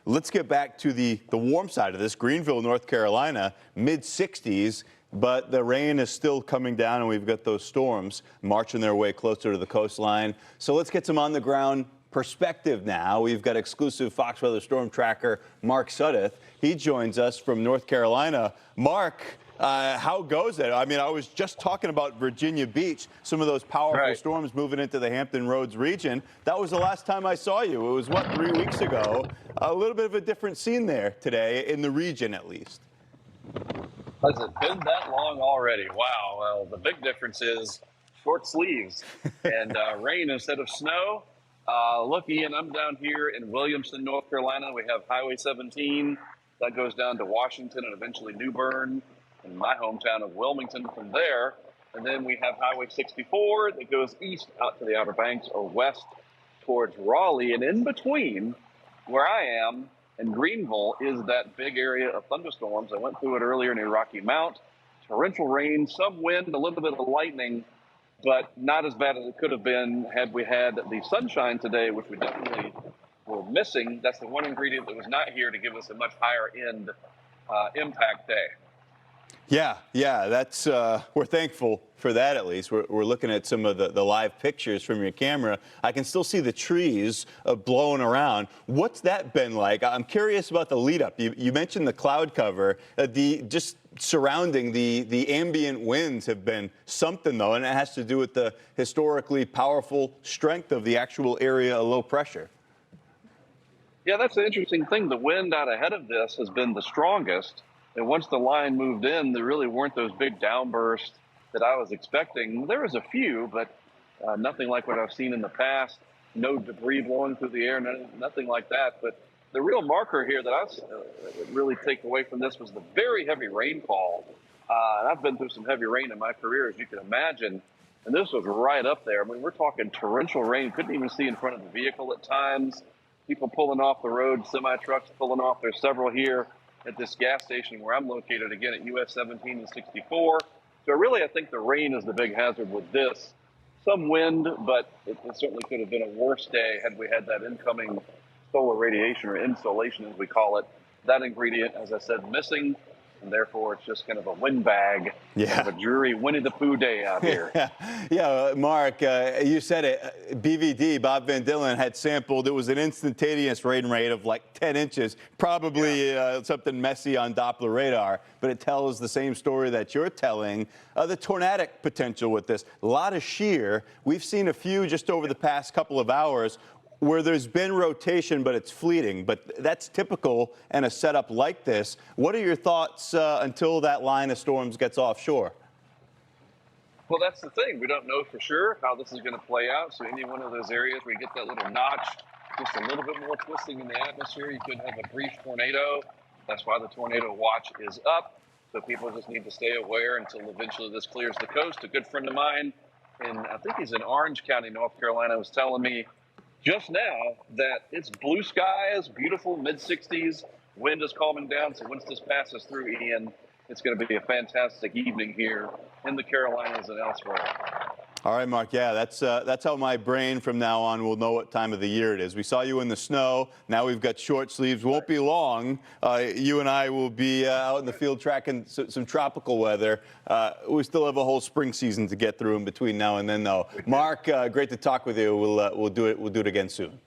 let's get back to the warm side of this. Greenville, North Carolina, mid-60s. But the rain is still coming down, and we've got those storms marching their way closer to the coastline. So let's get some on-the-ground perspective now. We've got exclusive Fox Weather Storm Tracker Mark Sudduth. He joins us from North Carolina. Mark, how goes it? I mean, I was just talking about Virginia Beach, some of those powerful storms moving into the Hampton Roads region. That was the last time I saw you. It was, what, 3 weeks ago? A little bit of a different scene there today, in the region at least. Has it been that long already? Wow. Well, the big difference is short sleeves and rain instead of snow. Look, Ian, I'm down here in Williamston, North Carolina. We have Highway 17 that goes down to Washington and eventually New Bern and my hometown of Wilmington from there. And then we have Highway 64 that goes east out to the Outer Banks or west towards Raleigh. And in between where I am and Greenville is that big area of thunderstorms. I went through it earlier near Rocky Mount. Torrential rain, some wind, a little bit of lightning, but not as bad as it could have been had we had the sunshine today, which we definitely were missing. That's the one ingredient that was not here to give us a much higher end impact day. Yeah, that's we're thankful for that. At least we're looking at some of the live pictures from your camera. I can still see the trees blowing around. What's that been like? I'm curious about the lead up. You mentioned the cloud cover. Just surrounding the ambient winds have been something though, and it has to do with the historically powerful strength of the actual area of low pressure. Yeah, that's the interesting thing. The wind out ahead of this has been the strongest. And once the line moved in, there really weren't those big downbursts that I was expecting. There was a few, but nothing like what I've seen in the past. No debris blowing through the air, nothing like that. But the real marker here that I really take away from this was the very heavy rainfall. And I've been through some heavy rain in my career, as you can imagine. And this was right up there. I mean, we're talking torrential rain. Couldn't even see in front of the vehicle at times. People pulling off the road, semi-trucks pulling off. There's several here at this gas station where I'm located, again, at US 17 and 64. So really, I think the rain is the big hazard with this. Some wind, but it certainly could have been a worse day had we had that incoming solar radiation or insolation, as we call it. That ingredient, as I said, missing, and therefore it's just kind of a windbag. Yeah. Kind of a dreary Winnie the Pooh day out here. Yeah, Mark, you said it. BVD, Bob Van Dillen, had sampled. It was an instantaneous rain rate of like 10 inches, probably something messy on Doppler radar, but it tells the same story that you're telling. The tornadic potential with this, a lot of shear. We've seen a few just over the past couple of hours where there's been rotation, but it's fleeting. But that's typical in a setup like this. What are your thoughts until that line of storms gets offshore? Well, that's the thing. We don't know for sure how this is going to play out. So any one of those areas where you get that little notch, just a little bit more twisting in the atmosphere, you could have a brief tornado. That's why the tornado watch is up. So people just need to stay aware until eventually this clears the coast. A good friend of mine, and I think he's in Orange County, North Carolina, was telling me just now that it's blue skies, beautiful, mid-60s, wind is calming down. So once this passes through, Ian, it's going to be a fantastic evening here in the Carolinas and elsewhere. All right, Mark. Yeah, that's how my brain from now on will know what time of the year it is. We saw you in the snow. Now we've got short sleeves. Won't be long. You and I will be out in the field tracking some tropical weather. We still have a whole spring season to get through in between now and then, though. Mark, great to talk with you. We'll do it again soon.